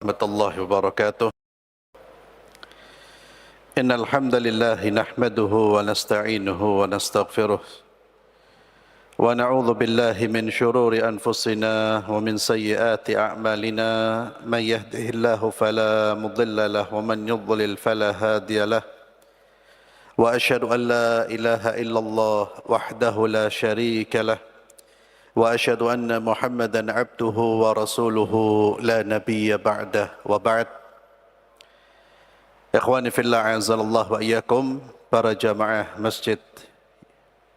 warahmatullahi wabarakatuh. Innal hamdalillah nahmaduhu wa nasta'inuhu wa nastaghfiruh wa na'udzu billahi min shururi anfusina wa min sayyiati a'malina may yahdihillahu fala mudilla lahu wa man yudlil fala hadiya lahu wa asyhadu an la ilaha illallah wahdahu la syarika lahu wa asyhadu anna Muhammadan abduhu wa rasuluhu la nabiyya ba'dah wa ba'd. Ikhwani fillah a'azzallahu wa iyyakum, para jamaah Masjid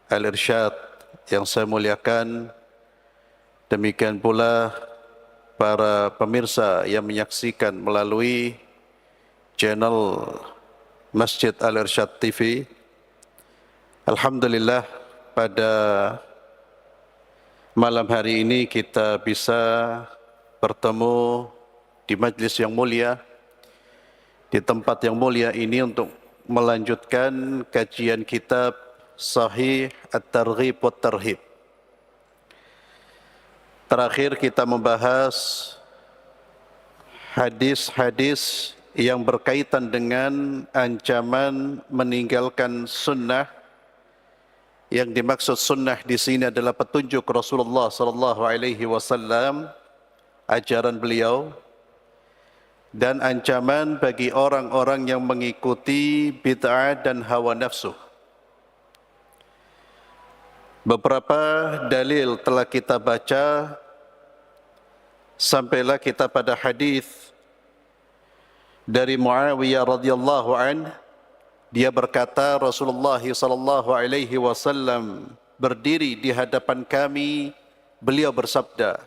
Al-Irsyad yang saya muliakan, demikian pula para pemirsa yang menyaksikan melalui channel Masjid Al-Irsyad TV. Alhamdulillah, pada malam hari ini kita bisa bertemu di majlis yang mulia, di tempat yang mulia ini untuk melanjutkan kajian kitab Sahih At-Targhib wa Tarhib. Terakhir kita membahas hadis-hadis yang berkaitan dengan ancaman meninggalkan sunnah. Yang dimaksud sunnah di sini adalah petunjuk Rasulullah sallallahu alaihi wasallam, ajaran beliau, dan ancaman bagi orang-orang yang mengikuti bid'ah dan hawa nafsu. Beberapa dalil telah kita baca, sampailah kita pada hadis dari Muawiyah radhiyallahu anhu. Dia berkata, Rasulullah sallallahu alaihi wasallam berdiri di hadapan kami, beliau bersabda,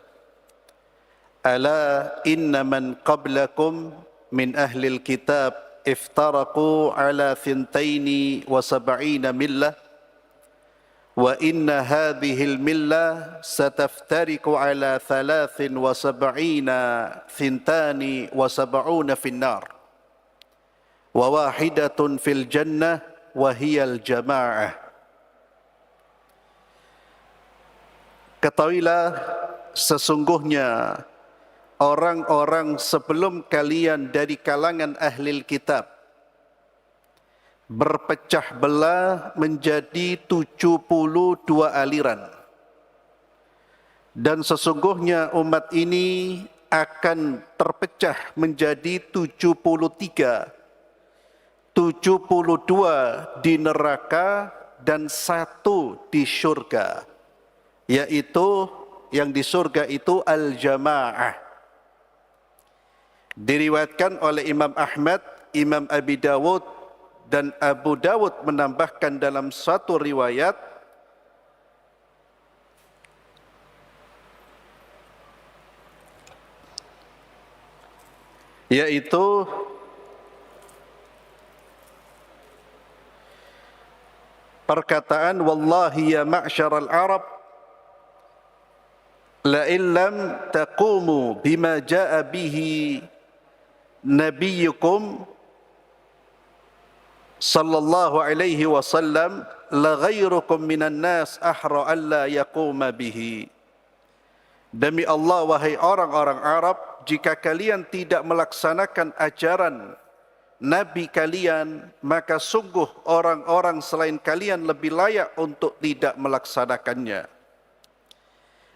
Ala inna man qablakum min ahlil kitab iftaraku ala thintaini wa sab'ina millah wa inna hadhil millah sataftariku ala thalathin wa sab'ina thintani wa sab'una finnar wa wahidatun fil jannah wa hiyal jama'ah. Ketahuilah, sesungguhnya orang-orang sebelum kalian dari kalangan ahli kitab berpecah belah menjadi 72 aliran. Dan sesungguhnya umat ini akan terpecah menjadi 72 di neraka dan 1 di surga, yaitu yang di surga itu al-jamaah. Diriwayatkan oleh Imam Ahmad, Imam Abi Dawud, dan Abu Dawud menambahkan dalam satu riwayat, yaitu perkataan, Wallahi ya ma'syaral Arab, la illam taqumu bima ja'a bihi Nabiyyukum sallallahu alaihi wasallam la ghairukum minan nas ahra alla yaquma bihi. Demi Allah, wahai orang-orang Arab, jika kalian tidak melaksanakan ajaran Nabi kalian, maka sungguh orang-orang selain kalian lebih layak untuk tidak melaksanakannya.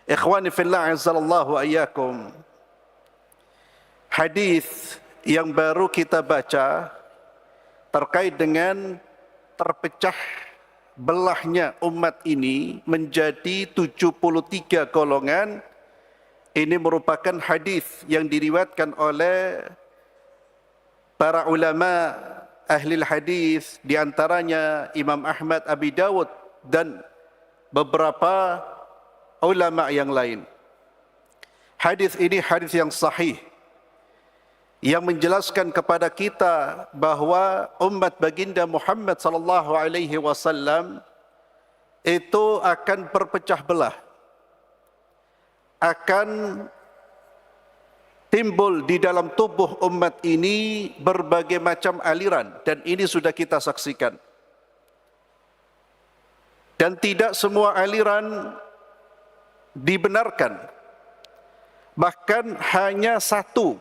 Ikhwani fillah azzalallahu ayyakum, hadis yang baru kita baca terkait dengan terpecah belahnya umat ini menjadi 73 golongan. Ini merupakan hadis yang diriwayatkan oleh para ulama ahli hadis, di antaranya Imam Ahmad, Abi Dawud, dan beberapa ulama yang lain. Hadis ini hadis yang sahih, yang menjelaskan kepada kita bahwa umat baginda Muhammad sallallahu alaihi wasallam itu akan berpecah belah, akan timbul di dalam tubuh umat ini berbagai macam aliran, dan ini sudah kita saksikan. Dan tidak semua aliran dibenarkan. Bahkan hanya satu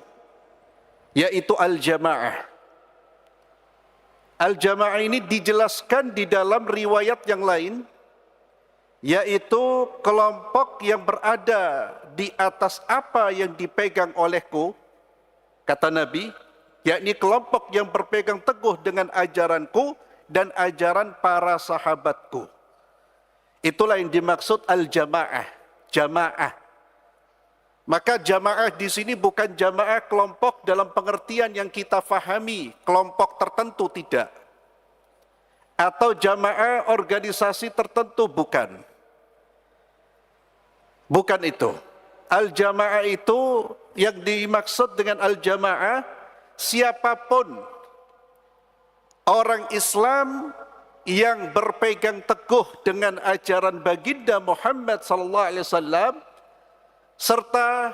yaitu al-jamaah. Al-jamaah ini dijelaskan di dalam riwayat yang lain, yaitu kelompok yang berada di atas apa yang dipegang olehku, kata Nabi, yakni kelompok yang berpegang teguh dengan ajaranku dan ajaran para sahabatku. Itulah yang dimaksud al-jamaah, jamaah. Maka jamaah di sini bukan jamaah kelompok dalam pengertian yang kita fahami, kelompok tertentu tidak. Atau jamaah organisasi tertentu bukan. Bukan itu. Al-jamaah itu yang dimaksud dengan al-jamaah, siapapun orang Islam yang berpegang teguh dengan ajaran baginda Muhammad sallallahu alaihi wasallam serta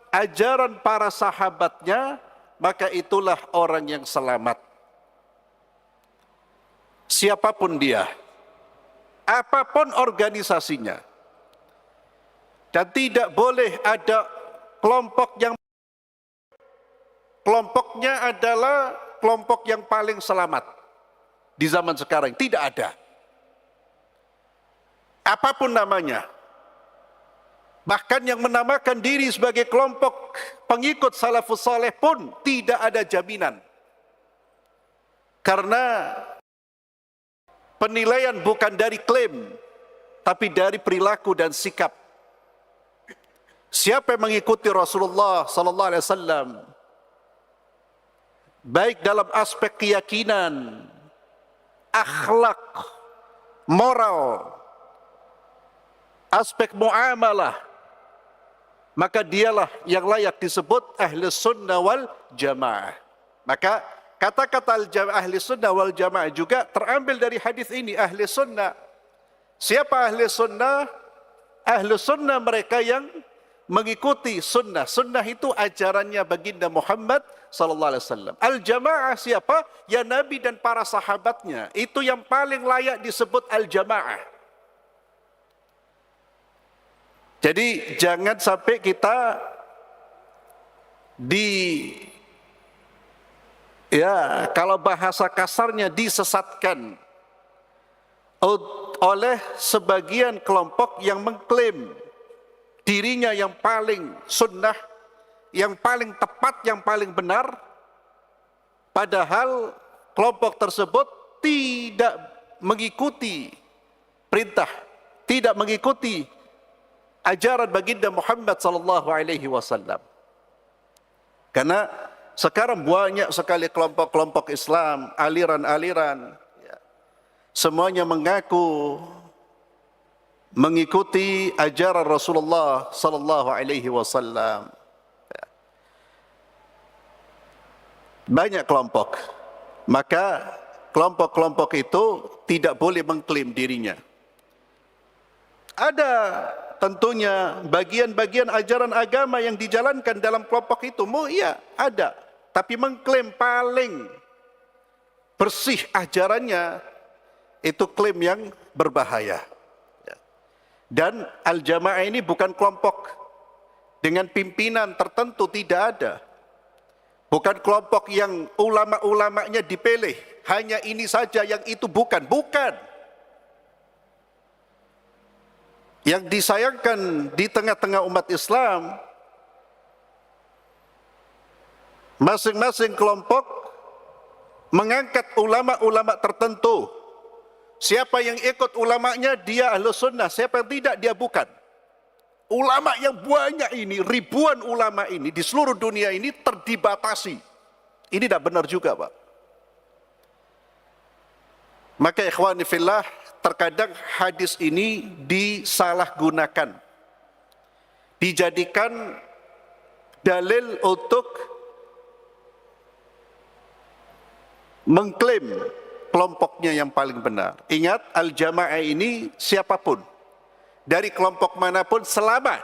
ajaran para sahabatnya, maka itulah orang yang selamat. Siapapun dia, apapun organisasinya. Dan tidak boleh ada kelompok yang kelompoknya adalah kelompok yang paling selamat di zaman sekarang. Tidak ada. Apapun namanya. Bahkan yang menamakan diri sebagai kelompok pengikut salafus saleh pun tidak ada jaminan. Karena penilaian bukan dari klaim, tapi dari perilaku dan sikap. Siapa yang mengikuti Rasulullah sallallahu alaihi wasallam baik dalam aspek keyakinan, akhlak, moral, aspek muamalah, maka dialah yang layak disebut ahli sunnah wal jamaah. Maka kata-kata ahli sunnah wal jamaah juga terambil dari hadis ini, ahli sunnah. Siapa ahli sunnah? Ahli sunnah mereka yang mengikuti sunnah. Sunnah itu ajarannya baginda Muhammad sallallahu alaihi wasallam. Al-jamaah siapa? Ya Nabi dan para sahabatnya. Itu yang paling layak disebut al-jamaah. Jadi jangan sampai kita kalau bahasa kasarnya disesatkan oleh sebagian kelompok yang mengklaim dirinya yang paling sunnah, yang paling tepat, yang paling benar, padahal kelompok tersebut tidak mengikuti perintah, tidak mengikuti ajaran baginda Muhammad sallallahu alaihi wasallam. Karena sekarang banyak sekali kelompok-kelompok Islam, aliran-aliran, semuanya mengaku mengikuti ajaran Rasulullah sallallahu alaihi wasallam. Banyak kelompok. Maka kelompok-kelompok itu tidak boleh mengklaim dirinya. Ada tentunya bagian-bagian ajaran agama yang dijalankan dalam kelompok itu. Iya, ada. Tapi mengklaim paling bersih ajarannya, itu klaim yang berbahaya. Dan al-jamaah ini bukan kelompok dengan pimpinan tertentu, tidak ada. Bukan kelompok yang ulama-ulamanya dipilih, hanya ini saja yang itu, bukan. Yang disayangkan di tengah-tengah umat Islam, masing-masing kelompok mengangkat ulama-ulama tertentu. Siapa yang ikut ulamanya, dia ahlu sunnah. Siapa yang tidak, dia bukan. Ulama yang banyak ini, ribuan ulama ini di seluruh dunia ini terdibatasi. Ini tidak benar juga, Pak. Maka ikhwani fillah, terkadang hadis ini disalahgunakan, dijadikan dalil untuk mengklaim kelompoknya yang paling benar. Ingat, al-jamaah ini siapapun, dari kelompok manapun, selama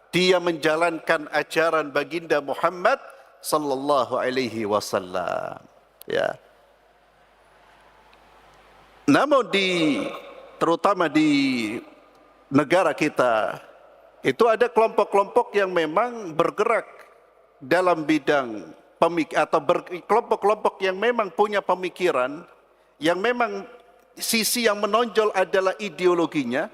dia menjalankan ajaran baginda Muhammad sallallahu alaihi wasallam. Ya. Namun terutama di negara kita, itu ada kelompok-kelompok yang memang bergerak dalam bidang kelompok-kelompok yang memang punya pemikiran, yang memang sisi yang menonjol adalah ideologinya.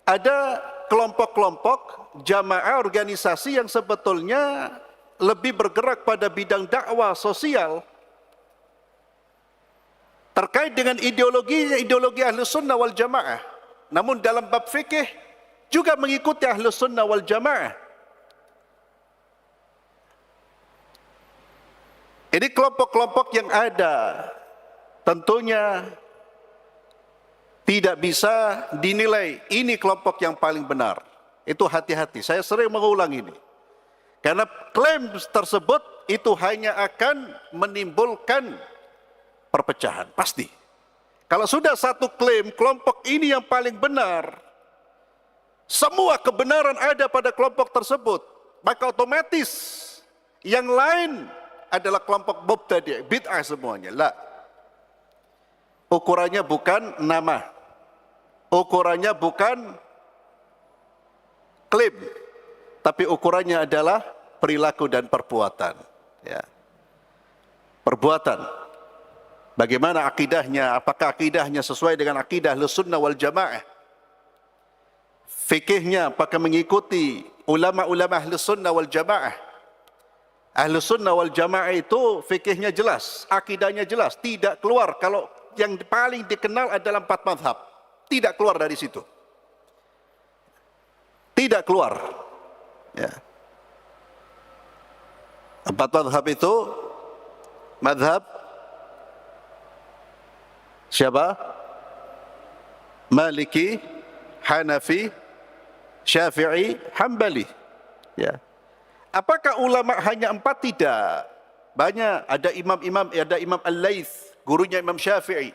Ada kelompok-kelompok jamaah organisasi yang sebetulnya lebih bergerak pada bidang dakwah sosial terkait dengan ideologi Ahlus Sunnah wal Jamaah. Namun dalam bab fikih juga mengikuti Ahlus Sunnah wal Jamaah. Ini kelompok-kelompok yang ada tentunya tidak bisa dinilai ini kelompok yang paling benar. Itu hati-hati, saya sering mengulang ini. Karena klaim tersebut itu hanya akan menimbulkan perpecahan, pasti. Kalau sudah satu klaim, kelompok ini yang paling benar, semua kebenaran ada pada kelompok tersebut, maka otomatis yang lain adalah kelompok mubtadi', bid'ah semuanya. La. Ukurannya bukan nama, ukurannya bukan klaim, tapi ukurannya adalah perilaku dan perbuatan. Ya. Perbuatan. Bagaimana akidahnya? Apakah akidahnya sesuai dengan akidah Ahlus Sunnah wal Jamaah? Fikihnya apakah mengikuti ulama-ulama Ahlus Sunnah wal Jamaah? Ahlus Sunnah wal Jamaah itu fikihnya jelas, akidahnya jelas, tidak keluar. Kalau yang paling dikenal adalah 4 mazhab, tidak keluar dari situ. Tidak keluar. Ya. 4 mazhab itu mazhab siapa? Maliki, Hanafi, Syafi'i, Hambali. Ya. Apakah ulama hanya 4? Tidak. Banyak, ada imam-imam, ada Imam Al-Laits, gurunya Imam Syafi'i.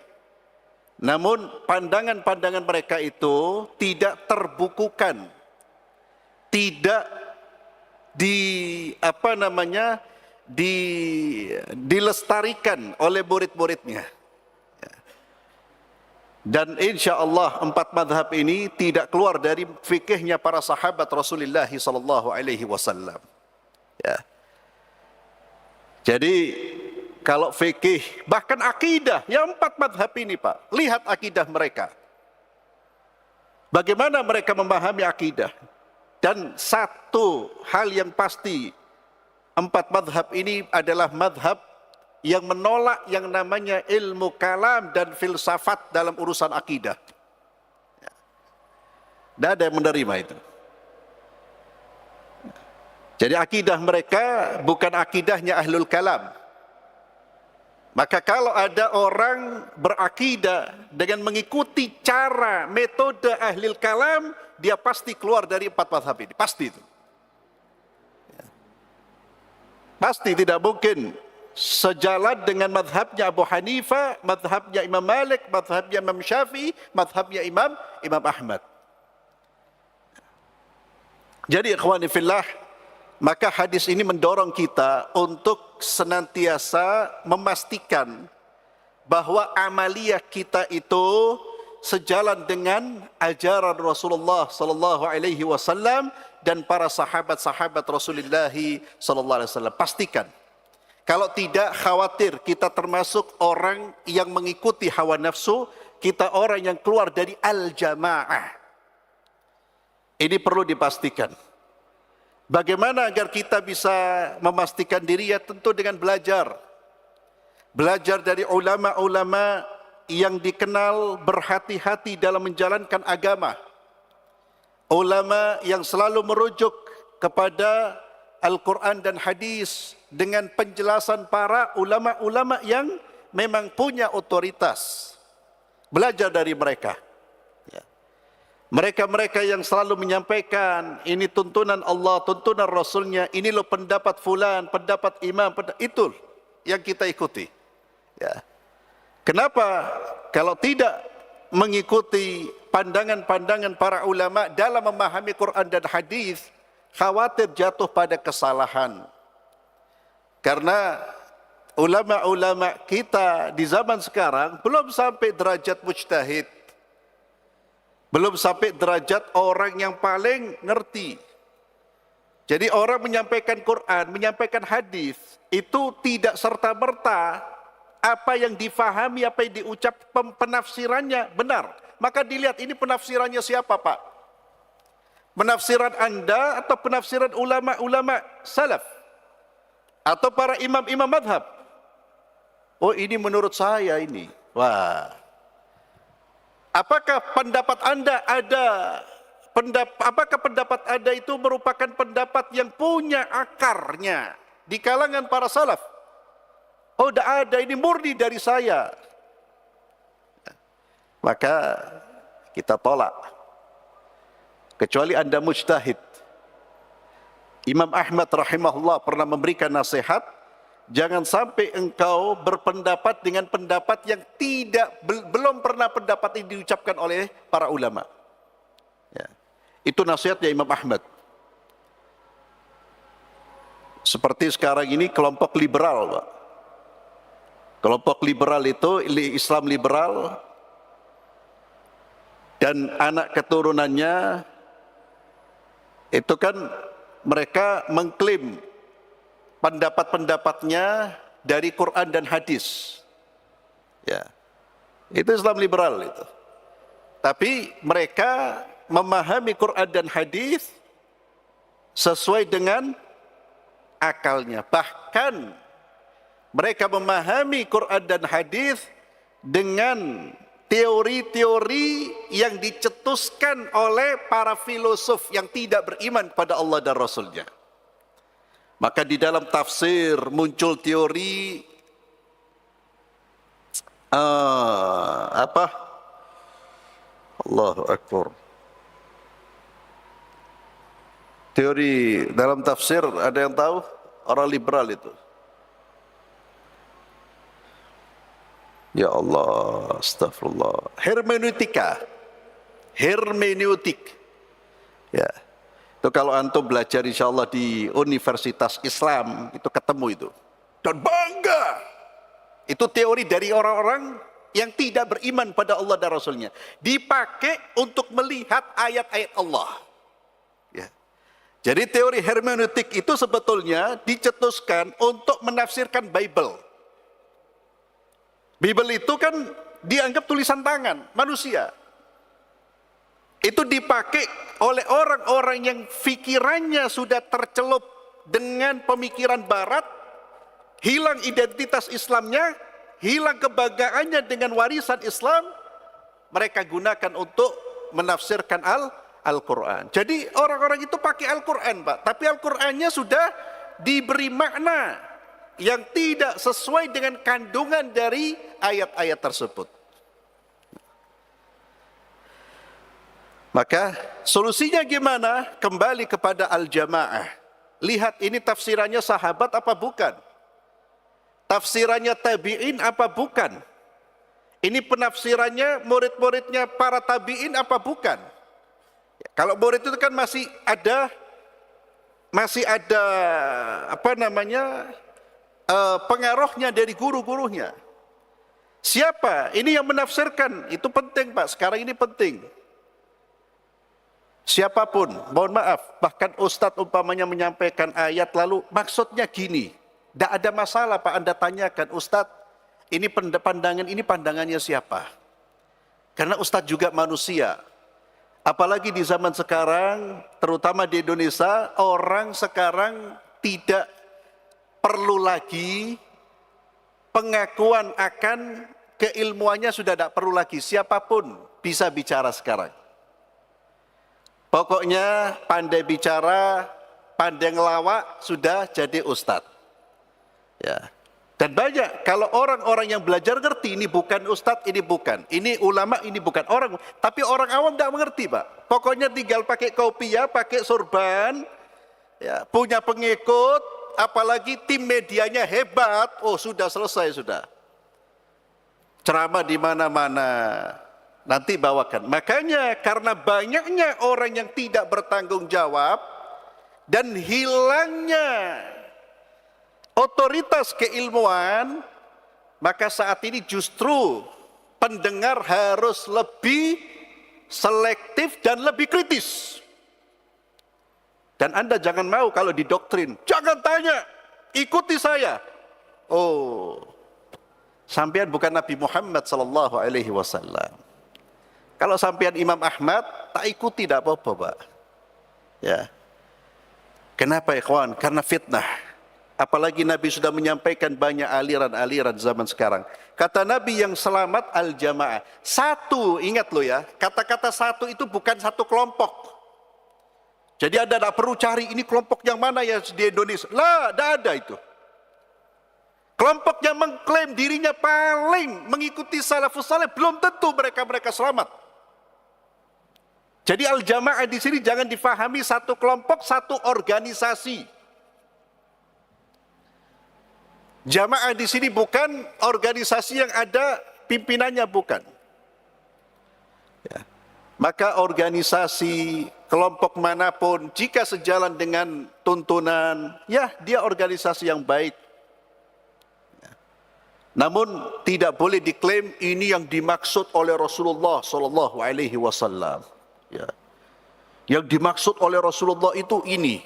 Namun pandangan-pandangan mereka itu tidak terbukukan. Tidak dilestarikan oleh murid-muridnya. Dan insya Allah 4 mazhab ini tidak keluar dari fikihnya para sahabat Rasulullah sallallahu alaihi wasallam. Ya. Jadi kalau fikih, bahkan akidah, yang 4 mazhab ini Pak, lihat akidah mereka. Bagaimana mereka memahami akidah. Dan satu hal yang pasti, 4 mazhab ini adalah mazhab yang menolak yang namanya ilmu kalam dan filsafat dalam urusan akidah. Tidak ada yang menerima itu. Jadi akidah mereka bukan akidahnya ahlul kalam. Maka kalau ada orang berakidah dengan mengikuti cara, metode ahlul kalam, dia pasti keluar dari 4 mazhab ini. Pasti itu. Pasti tidak mungkin sejalan dengan mazhabnya Abu Hanifah, mazhabnya Imam Malik, mazhabnya Imam Syafi'i, mazhabnya Imam Ahmad. Jadi ikhwani fillah, maka hadis ini mendorong kita untuk senantiasa memastikan bahwa amaliyah kita itu sejalan dengan ajaran Rasulullah sallallahu alaihi wasallam dan para sahabat-sahabat Rasulullah sallallahu alaihi wasallam. Pastikan. Kalau tidak, khawatir kita termasuk orang yang mengikuti hawa nafsu, kita orang yang keluar dari al-jamaah. Ini perlu dipastikan. Bagaimana agar kita bisa memastikan diri? Ya tentu dengan belajar. Belajar dari ulama-ulama yang dikenal berhati-hati dalam menjalankan agama. Ulama yang selalu merujuk kepada Al-Quran dan hadis dengan penjelasan para ulama-ulama yang memang punya otoritas. Belajar dari mereka. Mereka-mereka yang selalu menyampaikan ini tuntunan Allah, tuntunan Rasulnya, ini loh pendapat fulan, pendapat imam, itu yang kita ikuti. Ya. Kenapa? Kalau tidak mengikuti pandangan-pandangan para ulama dalam memahami Quran dan hadis, khawatir jatuh pada kesalahan. Karena ulama-ulama kita di zaman sekarang belum sampai derajat mujtahid. Belum sampai derajat orang yang paling ngerti. Jadi orang menyampaikan Quran, menyampaikan hadis itu tidak serta-merta apa yang difahami, apa yang diucap penafsirannya benar. Maka dilihat ini penafsirannya siapa, Pak? Penafsiran Anda atau penafsiran ulama-ulama salaf? Atau para imam-imam madhab? Oh, ini menurut saya ini. Wah. Apakah pendapat Anda apakah pendapat Anda itu merupakan pendapat yang punya akarnya di kalangan para salaf? Oh, tidak ada, ini murni dari saya. Maka kita tolak. Kecuali Anda mujtahid. Imam Ahmad rahimahullah pernah memberikan nasihat, jangan sampai engkau berpendapat dengan pendapat yang belum pernah pendapat ini diucapkan oleh para ulama. Ya. Itu nasihatnya Imam Ahmad. Seperti sekarang ini kelompok liberal, Pak. Kelompok liberal itu Islam liberal dan anak keturunannya itu kan mereka mengklaim pendapat-pendapatnya dari Quran dan hadis. Ya. Itu Islam liberal itu. Tapi mereka memahami Quran dan hadis sesuai dengan akalnya. Bahkan mereka memahami Quran dan hadis dengan teori-teori yang dicetuskan oleh para filosof yang tidak beriman kepada Allah dan Rasulnya. Maka di dalam tafsir muncul teori Allahu Akbar. Teori dalam tafsir ada yang tahu? Orang liberal itu. Ya Allah, astagfirullah. Hermeneutika. Hermeneutik. Ya. Itu kalau antum belajar insyaallah di Universitas Islam, itu ketemu itu. Dan bangga. Itu teori dari orang-orang yang tidak beriman pada Allah dan Rasulnya. Dipakai untuk melihat ayat-ayat Allah. Ya. Jadi teori hermeneutik itu sebetulnya dicetuskan untuk menafsirkan Bible. Bible itu kan dianggap tulisan tangan manusia. Itu dipakai oleh orang-orang yang pikirannya sudah tercelup dengan pemikiran barat, hilang identitas Islamnya, hilang kebanggaannya dengan warisan Islam, mereka gunakan untuk menafsirkan Al-Quran. Jadi orang-orang itu pakai Al-Quran, Pak. Tapi Al-Qurannya sudah diberi makna yang tidak sesuai dengan kandungan dari ayat-ayat tersebut. Maka solusinya gimana? Kembali kepada al-jamaah. Lihat ini tafsirannya sahabat apa bukan? Tafsirannya tabi'in apa bukan? Ini penafsirannya murid-muridnya para tabi'in apa bukan? Kalau murid itu kan masih ada pengaruhnya dari guru-gurunya. Siapa? Ini yang menafsirkan. Itu penting, Pak. Sekarang ini penting. Siapapun, mohon maaf, bahkan ustadz umpamanya menyampaikan ayat lalu maksudnya gini. Tidak ada masalah, Pak. Anda tanyakan, ustadz, ini pandangannya siapa? Karena ustadz juga manusia. Apalagi di zaman sekarang, terutama di Indonesia, orang sekarang tidak perlu lagi pengakuan akan keilmuannya, sudah tidak perlu lagi. Siapapun bisa bicara sekarang. Pokoknya pandai bicara, pandai ngelawak, sudah jadi ustadz. Ya. Dan banyak, kalau orang-orang yang belajar ngerti, ini bukan ustadz, ini bukan. Ini ulama, ini bukan orang. Tapi orang awam tidak mengerti, Pak. Pokoknya tinggal pakai kopiah, pakai sorban, ya, punya pengikut, apalagi tim medianya hebat, oh sudah selesai sudah. Ceramah di mana-mana, nanti bawakan. Makanya karena banyaknya orang yang tidak bertanggung jawab dan hilangnya otoritas keilmuan, maka saat ini justru pendengar harus lebih selektif dan lebih kritis. Dan Anda jangan mau kalau didoktrin, jangan tanya, ikuti saya. Oh, sampean bukan Nabi Muhammad sallallahu alaihi wasallam. Kalau sampean Imam Ahmad, tak ikuti tidak apa-apa, Pak. Ya. Kenapa ikhwan? Karena fitnah. Apalagi Nabi sudah menyampaikan banyak aliran-aliran zaman sekarang. Kata Nabi yang selamat al-jamaah. Satu, ingat lo ya, kata-kata satu itu bukan satu kelompok. Jadi Anda tidak perlu cari ini kelompok yang mana ya di Indonesia. Lah, tidak ada itu. Kelompok yang mengklaim dirinya paling mengikuti salafus saleh belum tentu mereka selamat. Jadi al-jamaah di sini jangan difahami satu kelompok, satu organisasi. Jamaah di sini bukan organisasi yang ada pimpinannya, bukan. Ya. Maka organisasi kelompok manapun jika sejalan dengan tuntunan, ya dia organisasi yang baik. Ya. Namun tidak boleh diklaim ini yang dimaksud oleh Rasulullah sallallahu alaihi wasallam. Ya. Yang dimaksud oleh Rasulullah itu ini.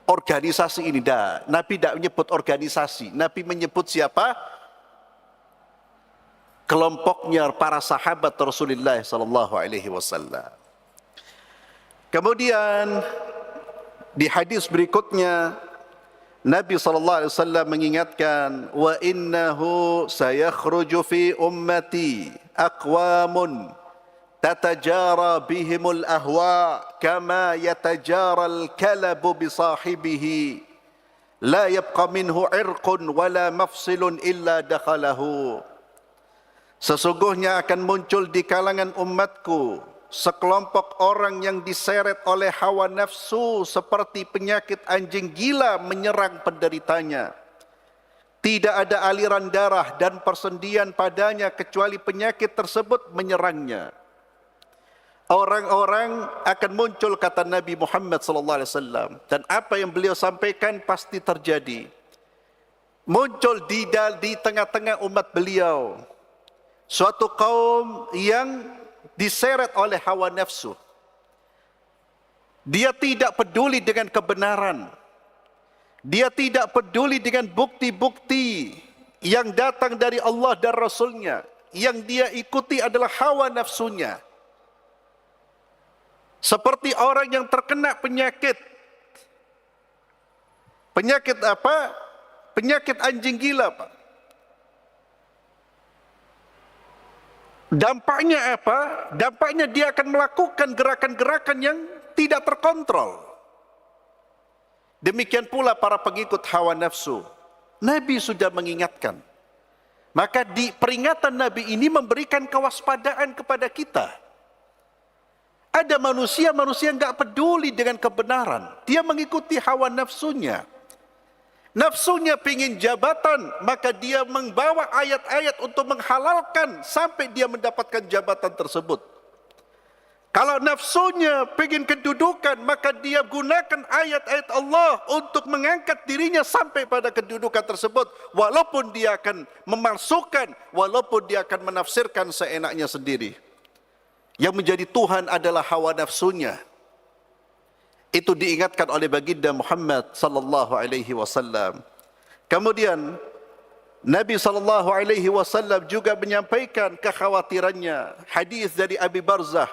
Organisasi ini dah. Nabi tidak menyebut organisasi. Nabi menyebut siapa? Kelompoknya para sahabat Rasulullah sallallahu alaihi wasallam. Kemudian di hadis berikutnya Nabi sallallahu alaihi wasallam mengingatkan, wa innahu sayakhruju fi ummati aqwamun tatajara bihimul ahwa kama yatajara al-kalabu bisahibihi la yabqa minhu irqun wala mafsilun illa dakhalahu. Sesungguhnya akan muncul di kalangan umatku sekelompok orang yang diseret oleh hawa nafsu seperti penyakit anjing gila menyerang penderitanya. Tidak ada aliran darah dan persendian padanya kecuali penyakit tersebut menyerangnya. Orang-orang akan muncul, kata Nabi Muhammad sallallahu alaihi wasallam, dan apa yang beliau sampaikan pasti terjadi. Muncul di tengah-tengah umat beliau suatu kaum yang diseret oleh hawa nafsu. Dia tidak peduli dengan kebenaran. Dia tidak peduli dengan bukti-bukti yang datang dari Allah dan Rasulnya. Yang dia ikuti adalah hawa nafsunya. Seperti orang yang terkena penyakit. Penyakit apa? Penyakit anjing gila, Pak. Dampaknya apa? Dampaknya dia akan melakukan gerakan-gerakan yang tidak terkontrol. Demikian pula para pengikut hawa nafsu. Nabi sudah mengingatkan. Maka di peringatan Nabi ini memberikan kewaspadaan kepada kita. Ada manusia enggak peduli dengan kebenaran. Dia mengikuti hawa nafsunya. Nafsunya pingin jabatan, maka dia membawa ayat-ayat untuk menghalalkan sampai dia mendapatkan jabatan tersebut. Kalau nafsunya pingin kedudukan, maka dia gunakan ayat-ayat Allah untuk mengangkat dirinya sampai pada kedudukan tersebut. Walaupun dia akan memalsukan, walaupun dia akan menafsirkan seenaknya sendiri. Yang menjadi Tuhan adalah hawa nafsunya. Itu diingatkan oleh baginda Muhammad sallallahu alaihi wasallam. Kemudian Nabi sallallahu alaihi wasallam juga menyampaikan kekhawatirannya. Hadis dari Abi Barzah.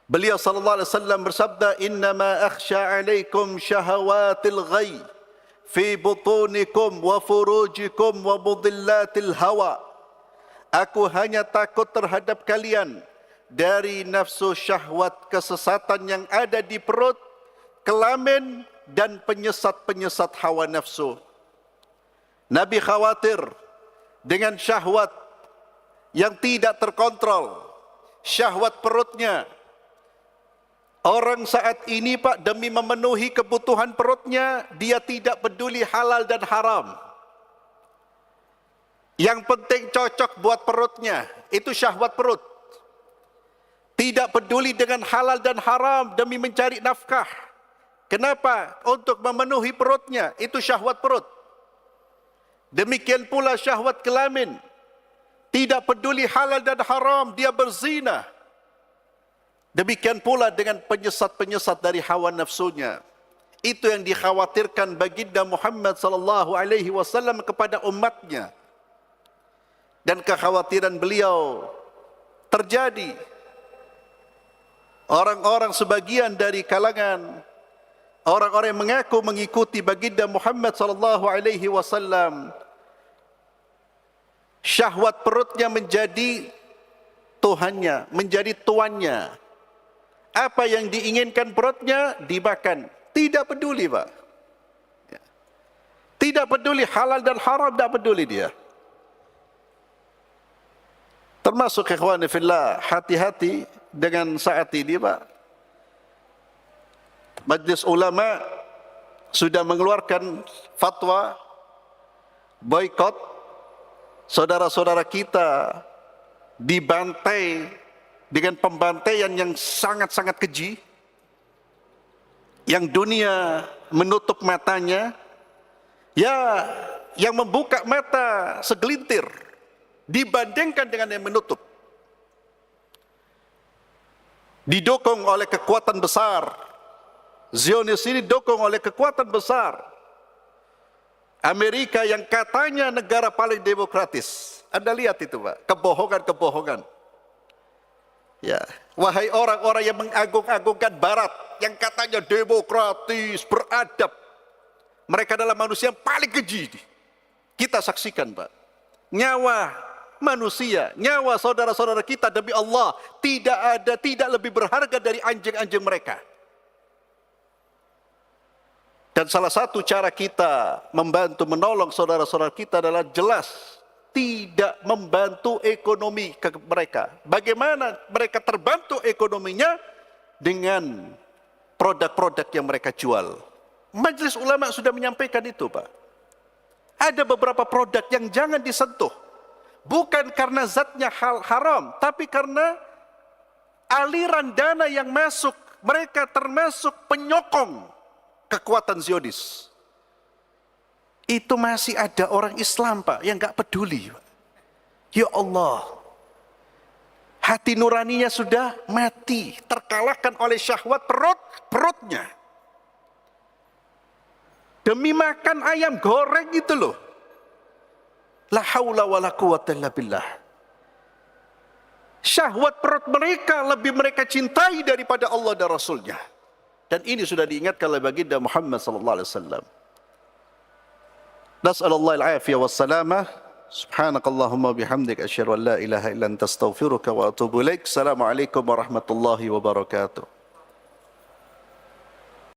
Beliau sallallahu alaihi wasallam bersabda, "Innama akhsha 'alaikum syahawatil ghai fi butunikum wa furujikum wa mudillatil hawa." Aku hanya takut terhadap kalian dari nafsu syahwat kesesatan yang ada di perut, kelamin, dan penyesat-penyesat hawa nafsu. Nabi khawatir dengan syahwat yang tidak terkontrol, syahwat perutnya. Orang saat ini, Pak, demi memenuhi kebutuhan perutnya, dia tidak peduli halal dan haram. Yang penting cocok buat perutnya, itu syahwat perut. Tidak peduli dengan halal dan haram demi mencari nafkah. Kenapa? Untuk memenuhi perutnya, itu syahwat perut. Demikian pula syahwat kelamin. Tidak peduli halal dan haram, dia berzina. Demikian pula dengan penyesat-penyesat dari hawa nafsunya. Itu yang dikhawatirkan baginda Muhammad sallallahu alaihi wasallam kepada umatnya. Dan kekhawatiran beliau terjadi. Orang-orang sebagian dari kalangan orang-orang yang mengaku mengikuti baginda Muhammad sallallahu alaihi wasallam, syahwat perutnya menjadi tuhannya, menjadi tuannya. Apa yang diinginkan perutnya dimakan, tidak peduli Pak. Tidak peduli halal dan haram, tidak peduli dia. Termasuk ikhwani fillah, hati-hati dengan saat ini Pak. Majlis ulama sudah mengeluarkan fatwa boikot saudara-saudara kita dibantai dengan pembantaian yang sangat-sangat keji, yang dunia menutup matanya, ya yang membuka mata segelintir dibandingkan dengan yang menutup. Didukung oleh kekuatan besar, Zionis ini didukung oleh kekuatan besar. Amerika yang katanya negara paling demokratis. Anda lihat itu Pak, kebohongan-kebohongan. Ya, wahai orang-orang yang mengagung-agungkan Barat, yang katanya demokratis, beradab, mereka adalah manusia yang paling keji. Kita saksikan Pak, nyawa manusia, nyawa saudara-saudara kita demi Allah tidak lebih berharga dari anjing-anjing mereka. Dan salah satu cara kita membantu menolong saudara-saudara kita adalah jelas tidak membantu ekonomi ke mereka. Bagaimana mereka terbantu ekonominya? Dengan produk-produk yang mereka jual. Majelis ulama sudah menyampaikan itu Pak. Ada beberapa produk yang jangan disentuh. Bukan karena zatnya haram, tapi karena aliran dana yang masuk. Mereka termasuk penyokong kekuatan Zionis. Itu masih ada orang Islam Pak yang gak peduli. Ya Allah, hati nuraninya sudah mati, terkalahkan oleh syahwat perutnya. Demi makan ayam goreng itu loh. La haula wa la quwata illa billah. Syahwat perut mereka lebih mereka cintai daripada Allah dan Rasulnya. Dan ini sudah diingatkan oleh baginda Muhammad sallallahu alaihi wasallam. Nas'alullah al-afiyah wassalamah. Subhanakallahumma bihamdik asyhadu an la ilaha illa anta astaghfiruka wa atubu ilaik. Assalamualaikum warahmatullahi wabarakatuh.